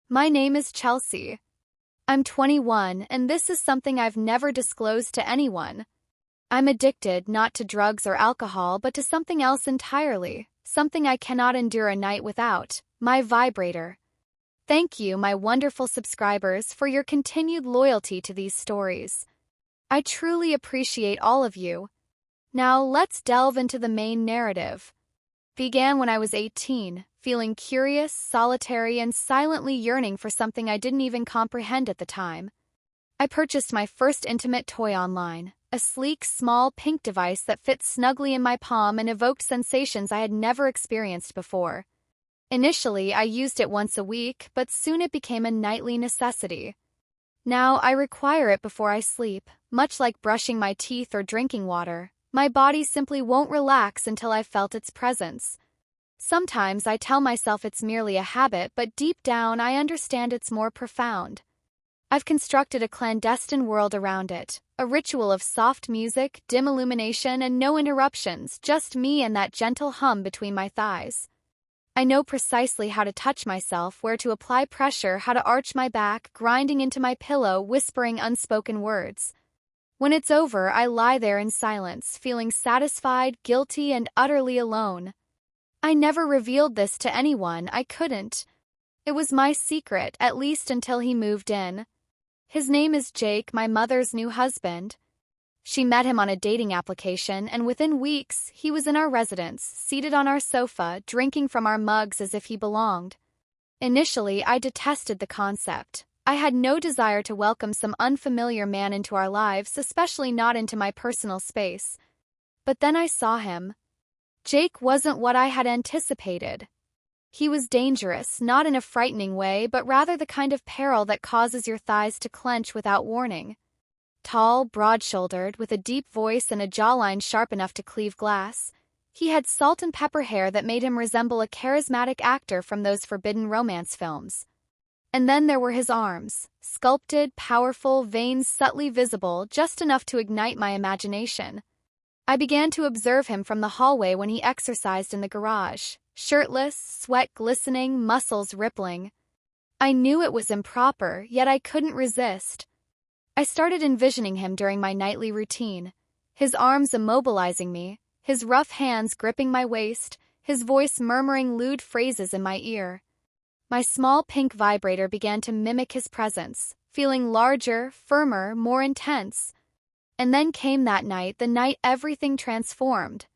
My name is Chelsea. I'm 21, and this is something I've never disclosed to anyone. I'm addicted not to drugs or alcohol but to something else entirely, something I cannot endure a night without, my vibrator. Thank you, my wonderful subscribers, for your continued loyalty to these stories. I truly appreciate all of you. Now let's delve into the main narrative. Began when I was 18, feeling curious, solitary, and silently yearning for something I didn't even comprehend at the time. I purchased my first intimate toy online, a sleek, small, pink device that fit snugly in my palm and evoked sensations I had never experienced before. Initially, I used it once a week, but soon it became a nightly necessity. Now, I require it before I sleep, much like brushing my teeth or drinking water. My body simply won't relax until I've felt its presence. Sometimes I tell myself it's merely a habit, but deep down I understand it's more profound. I've constructed a clandestine world around it, a ritual of soft music, dim illumination, and no interruptions, just me and that gentle hum between my thighs. I know precisely how to touch myself, where to apply pressure, how to arch my back, grinding into my pillow, whispering unspoken words. When it's over, I lie there in silence, feeling satisfied, guilty, and utterly alone. I never revealed this to anyone, I couldn't. It was my secret, at least until he moved in. His name is Jake, my mother's new husband. She met him on a dating application, and within weeks, he was in our residence, seated on our sofa, drinking from our mugs as if he belonged. Initially, I detested the concept. I had no desire to welcome some unfamiliar man into our lives, especially not into my personal space. But then I saw him. Jake wasn't what I had anticipated. He was dangerous, not in a frightening way, but rather the kind of peril that causes your thighs to clench without warning. Tall, broad-shouldered, with a deep voice and a jawline sharp enough to cleave glass, he had salt and pepper hair that made him resemble a charismatic actor from those forbidden romance films. And then there were his arms, sculpted, powerful, veins subtly visible, just enough to ignite my imagination. I began to observe him from the hallway when he exercised in the garage, shirtless, sweat glistening, muscles rippling. I knew it was improper, yet I couldn't resist. I started envisioning him during my nightly routine, his arms immobilizing me, his rough hands gripping my waist, his voice murmuring lewd phrases in my ear. My small pink vibrator began to mimic his presence, feeling larger, firmer, more intense. And then came that night, the night everything transformed.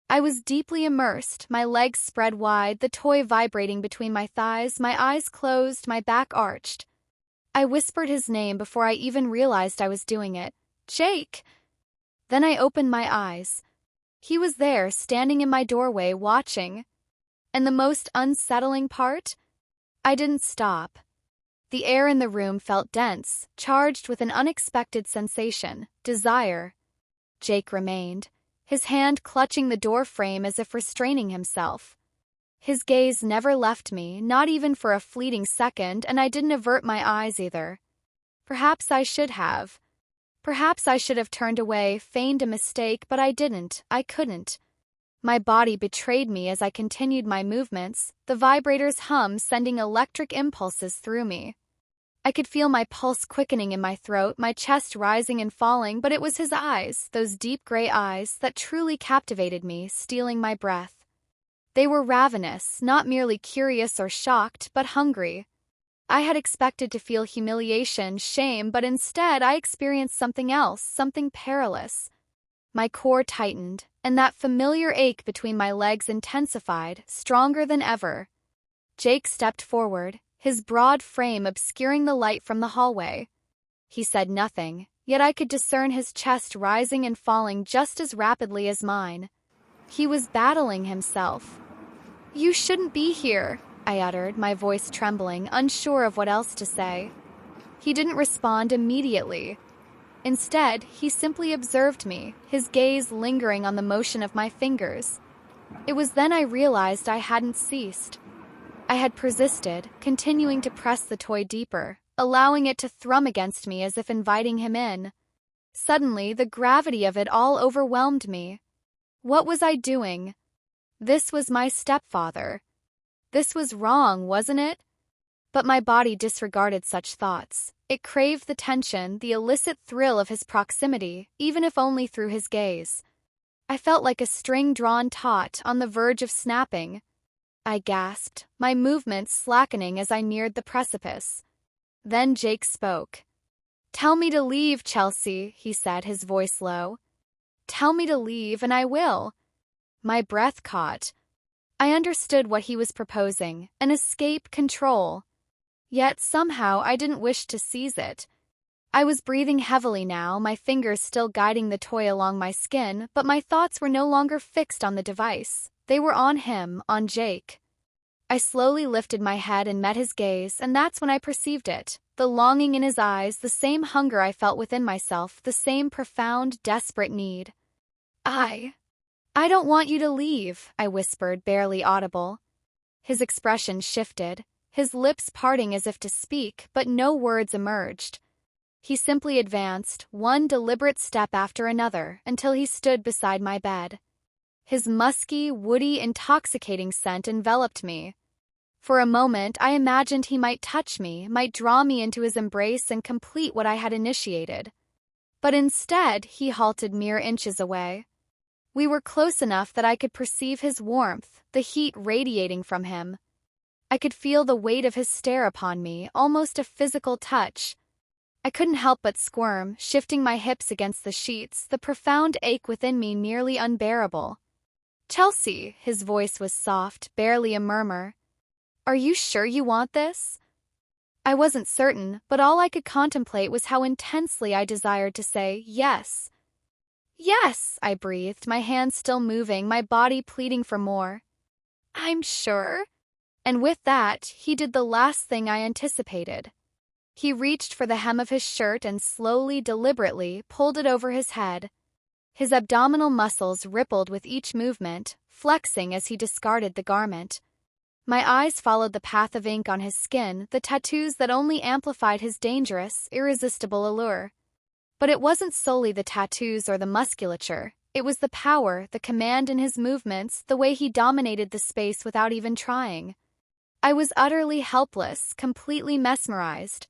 I was deeply immersed, my legs spread wide, the toy vibrating between my thighs, my eyes closed, my back arched. I whispered his name before I even realized I was doing it. Jake! Then I opened my eyes. He was there, standing in my doorway, watching. And the most unsettling part? I didn't stop. The air in the room felt dense, charged with an unexpected sensation, desire. Jake remained, his hand clutching the door frame as if restraining himself. His gaze never left me, not even for a fleeting second, and I didn't avert my eyes either. Perhaps I should have. Perhaps I should have turned away, feigned a mistake, but I didn't, I couldn't. My body betrayed me as I continued my movements, the vibrator's hum sending electric impulses through me. I could feel my pulse quickening in my throat, my chest rising and falling, but it was his eyes, those deep gray eyes, that truly captivated me, stealing my breath. They were ravenous, not merely curious or shocked, but hungry. I had expected to feel humiliation, shame, but instead I experienced something else, something perilous. My core tightened, and that familiar ache between my legs intensified, stronger than ever. Jake stepped forward, his broad frame obscuring the light from the hallway. He said nothing, yet I could discern his chest rising and falling just as rapidly as mine. He was battling himself. "You shouldn't be here," I uttered, my voice trembling, unsure of what else to say. He didn't respond immediately. Instead, he simply observed me, his gaze lingering on the motion of my fingers. It was then I realized I hadn't ceased. I had persisted, continuing to press the toy deeper, allowing it to thrum against me as if inviting him in. Suddenly, the gravity of it all overwhelmed me. What was I doing? This was my stepfather. This was wrong, wasn't it? But my body disregarded such thoughts. It craved the tension, the illicit thrill of his proximity, even if only through his gaze. I felt like a string drawn taut, on the verge of snapping. I gasped, my movements slackening as I neared the precipice. Then Jake spoke. "Tell me to leave, Chelsea," he said, his voice low. "Tell me to leave, and I will." My breath caught. I understood what he was proposing, an escape, control. Yet somehow I didn't wish to seize it. I was breathing heavily now, my fingers still guiding the toy along my skin, but my thoughts were no longer fixed on the device. They were on him, on Jake. I slowly lifted my head and met his gaze, and that's when I perceived it. The longing in his eyes, the same hunger I felt within myself, the same profound, desperate need. I don't want you to leave," I whispered, barely audible. His expression shifted, his lips parting as if to speak, but no words emerged. He simply advanced, one deliberate step after another, until he stood beside my bed. His musky, woody, intoxicating scent enveloped me. For a moment, I imagined he might touch me, might draw me into his embrace and complete what I had initiated. But instead, he halted mere inches away. We were close enough that I could perceive his warmth, the heat radiating from him. I could feel the weight of his stare upon me, almost a physical touch. I couldn't help but squirm, shifting my hips against the sheets, the profound ache within me nearly unbearable. "Chelsea," his voice was soft, barely a murmur. "Are you sure you want this?" I wasn't certain, but all I could contemplate was how intensely I desired to say yes. "Yes," I breathed, my hands still moving, my body pleading for more. "I'm sure." And with that, he did the last thing I anticipated. He reached for the hem of his shirt and slowly, deliberately, pulled it over his head. His abdominal muscles rippled with each movement, flexing as he discarded the garment. My eyes followed the path of ink on his skin, the tattoos that only amplified his dangerous, irresistible allure. But it wasn't solely the tattoos or the musculature. It was the power, the command in his movements, the way he dominated the space without even trying. I was utterly helpless, completely mesmerized.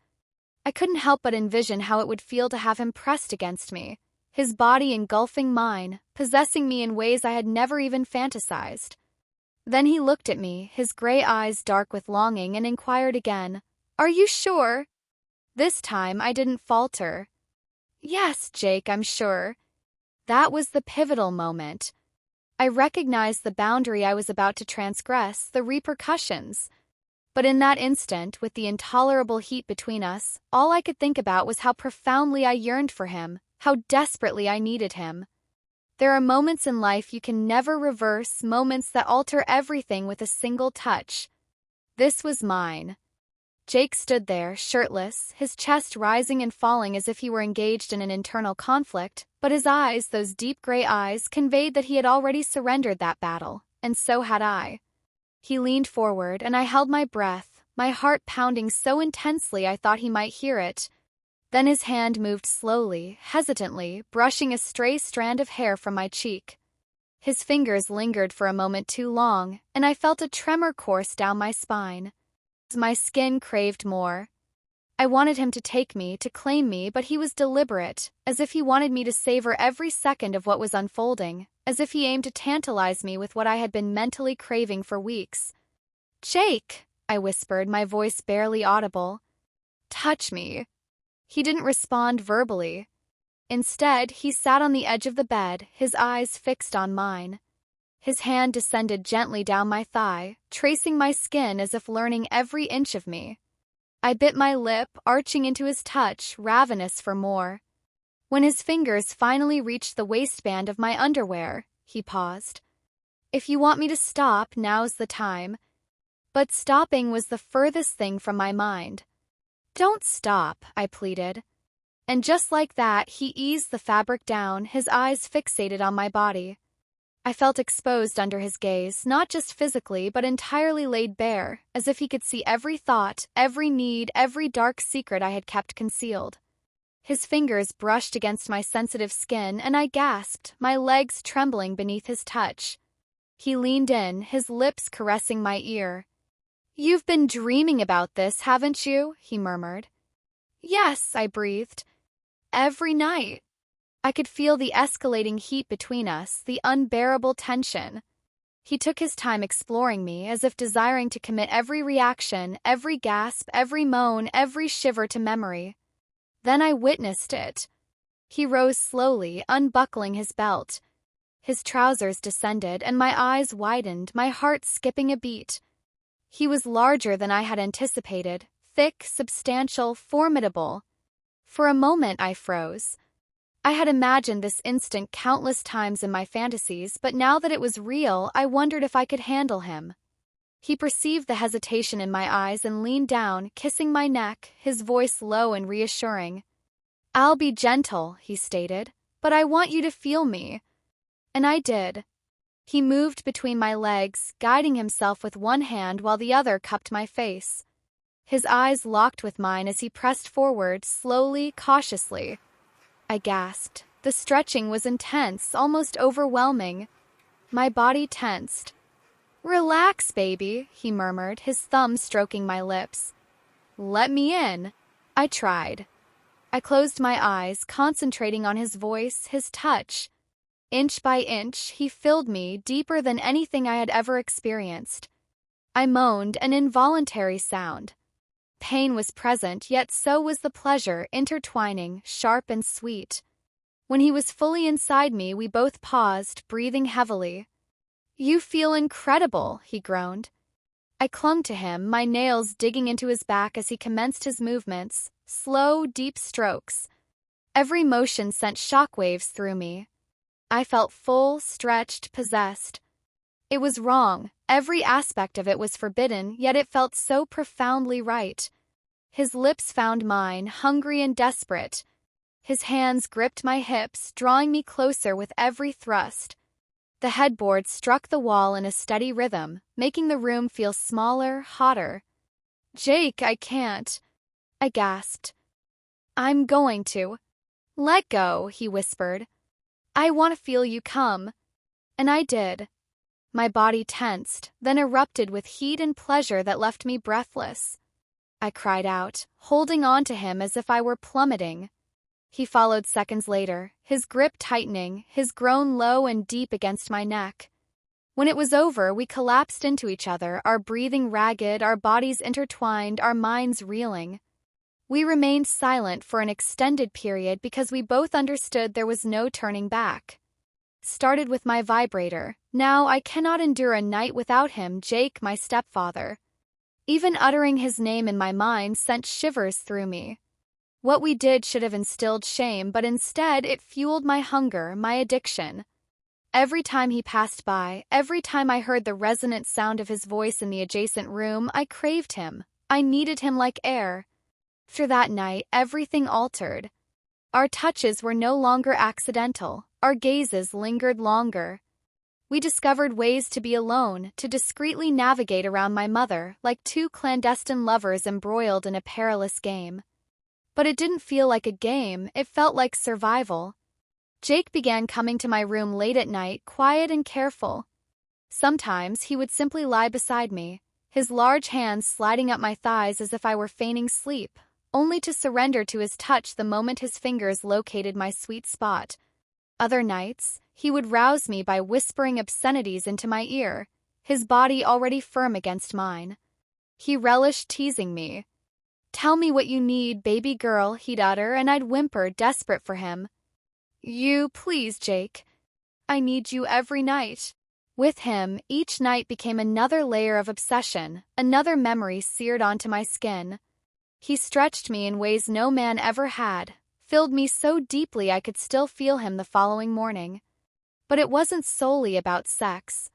I couldn't help but envision how it would feel to have him pressed against me, his body engulfing mine, possessing me in ways I had never even fantasized. Then he looked at me, his gray eyes dark with longing, and inquired again, "Are you sure?" This time I didn't falter. "Yes, Jake, I'm sure." That was the pivotal moment. I recognized the boundary I was about to transgress, the repercussions. But in that instant, with the intolerable heat between us, all I could think about was how profoundly I yearned for him, how desperately I needed him. There are moments in life you can never reverse, moments that alter everything with a single touch. This was mine. Jake stood there, shirtless, his chest rising and falling as if he were engaged in an internal conflict, but his eyes, those deep gray eyes, conveyed that he had already surrendered that battle, and so had I. He leaned forward, and I held my breath, my heart pounding so intensely I thought he might hear it. Then his hand moved slowly, hesitantly, brushing a stray strand of hair from my cheek. His fingers lingered for a moment too long, and I felt a tremor course down my spine. My skin craved more. I wanted him to take me, to claim me, but he was deliberate, as if he wanted me to savor every second of what was unfolding, as if he aimed to tantalize me with what I had been mentally craving for weeks. "Jake," I whispered, my voice barely audible. "Touch me." He didn't respond verbally. Instead, he sat on the edge of the bed, his eyes fixed on mine. His hand descended gently down my thigh, tracing my skin as if learning every inch of me. I bit my lip, arching into his touch, ravenous for more. When his fingers finally reached the waistband of my underwear, he paused. "If you want me to stop, now's the time." But stopping was the furthest thing from my mind. "Don't stop," I pleaded. And just like that, he eased the fabric down, his eyes fixated on my body. I felt exposed under his gaze, not just physically, but entirely laid bare, as if he could see every thought, every need, every dark secret I had kept concealed. His fingers brushed against my sensitive skin, and I gasped, my legs trembling beneath his touch. He leaned in, his lips caressing my ear. "You've been dreaming about this, haven't you?" he murmured. "Yes," I breathed. "Every night." I could feel the escalating heat between us, the unbearable tension. He took his time exploring me, as if desiring to commit every reaction, every gasp, every moan, every shiver to memory. Then I witnessed it. He rose slowly, unbuckling his belt. His trousers descended, and my eyes widened, my heart skipping a beat. He was larger than I had anticipated, thick, substantial, formidable. For a moment I froze. I had imagined this instant countless times in my fantasies, but now that it was real, I wondered if I could handle him. He perceived the hesitation in my eyes and leaned down, kissing my neck, his voice low and reassuring. "I'll be gentle," he stated, "but I want you to feel me." And I did. He moved between my legs, guiding himself with one hand while the other cupped my face. His eyes locked with mine as he pressed forward, slowly, cautiously. I gasped. The stretching was intense, almost overwhelming. My body tensed. "Relax, baby," he murmured, his thumb stroking my lips. "Let me in." I tried. I closed my eyes, concentrating on his voice, his touch. Inch by inch, he filled me, deeper than anything I had ever experienced. I moaned, an involuntary sound. Pain was present, yet so was the pleasure, intertwining, sharp and sweet. When he was fully inside me, we both paused, breathing heavily. "You feel incredible," he groaned. I clung to him, my nails digging into his back as he commenced his movements, slow, deep strokes. Every motion sent shockwaves through me. I felt full, stretched, possessed. It was wrong. Every aspect of it was forbidden, yet it felt so profoundly right. His lips found mine, hungry and desperate. His hands gripped my hips, drawing me closer with every thrust. The headboard struck the wall in a steady rhythm, making the room feel smaller, hotter. "Jake, I can't," I gasped. "I'm going to." "Let go," he whispered. "I want to feel you come." And I did. My body tensed, then erupted with heat and pleasure that left me breathless. I cried out, holding on to him as if I were plummeting. He followed seconds later, his grip tightening, his groan low and deep against my neck. When it was over, we collapsed into each other, our breathing ragged, our bodies intertwined, our minds reeling. We remained silent for an extended period because we both understood there was no turning back. Started with my vibrator. Now I cannot endure a night without him, Jake, my stepfather. Even uttering his name in my mind sent shivers through me. What we did should have instilled shame, but instead it fueled my hunger, my addiction. Every time he passed by, every time I heard the resonant sound of his voice in the adjacent room, I craved him. I needed him like air. After that night, everything altered. Our touches were no longer accidental. Our gazes lingered longer. We discovered ways to be alone, to discreetly navigate around my mother, like two clandestine lovers embroiled in a perilous game. But it didn't feel like a game, it felt like survival. Jake began coming to my room late at night, quiet and careful. Sometimes he would simply lie beside me, his large hands sliding up my thighs as if I were feigning sleep, only to surrender to his touch the moment his fingers located my sweet spot. Other nights, he would rouse me by whispering obscenities into my ear, his body already firm against mine. He relished teasing me. "Tell me what you need, baby girl," he'd utter, and I'd whimper, desperate for him. "You, please, Jake. I need you every night." With him, each night became another layer of obsession, another memory seared onto my skin. He stretched me in ways no man ever had, filled me so deeply I could still feel him the following morning. But it wasn't solely about sex.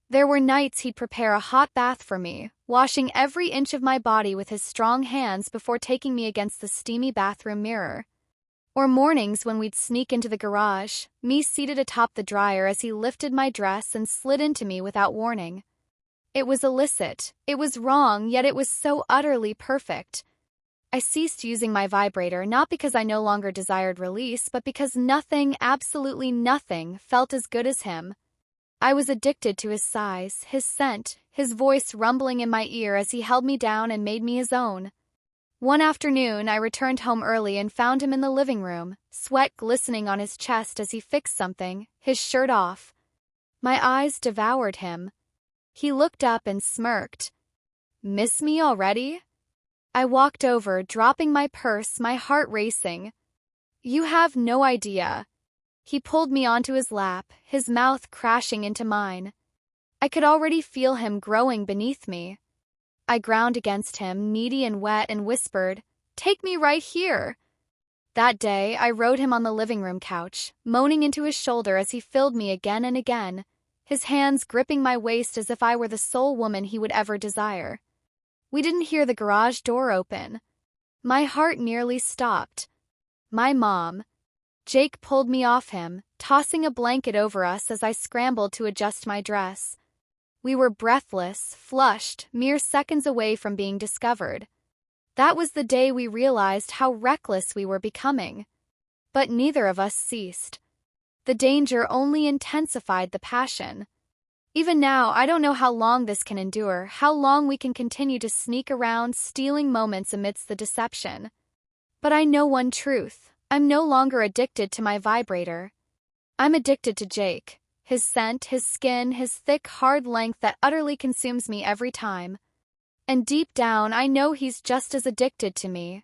There were nights he'd prepare a hot bath for me, washing every inch of my body with his strong hands before taking me against the steamy bathroom mirror. Or mornings when we'd sneak into the garage, me seated atop the dryer as he lifted my dress and slid into me without warning. It was illicit, it was wrong, yet it was so utterly perfect. I ceased using my vibrator not because I no longer desired release, but because nothing, absolutely nothing, felt as good as him. I was addicted to his size, his scent, his voice rumbling in my ear as he held me down and made me his own. One afternoon, I returned home early and found him in the living room, sweat glistening on his chest as he fixed something, his shirt off. My eyes devoured him. He looked up and smirked. "Miss me already?" I walked over, dropping my purse, my heart racing. "You have no idea." He pulled me onto his lap, his mouth crashing into mine. I could already feel him growing beneath me. I ground against him, needy and wet, and whispered, "Take me right here." That day, I rode him on the living room couch, moaning into his shoulder as he filled me again and again, his hands gripping my waist as if I were the sole woman he would ever desire. We didn't hear the garage door open. My heart nearly stopped. My mom. Jake pulled me off him, tossing a blanket over us as I scrambled to adjust my dress. We were breathless, flushed, mere seconds away from being discovered. That was the day we realized how reckless we were becoming. But neither of us ceased. The danger only intensified the passion. Even now, I don't know how long this can endure, how long we can continue to sneak around, stealing moments amidst the deception. But I know one truth. I'm no longer addicted to my vibrator. I'm addicted to Jake. His scent, his skin, his thick, hard length that utterly consumes me every time. And deep down, I know he's just as addicted to me.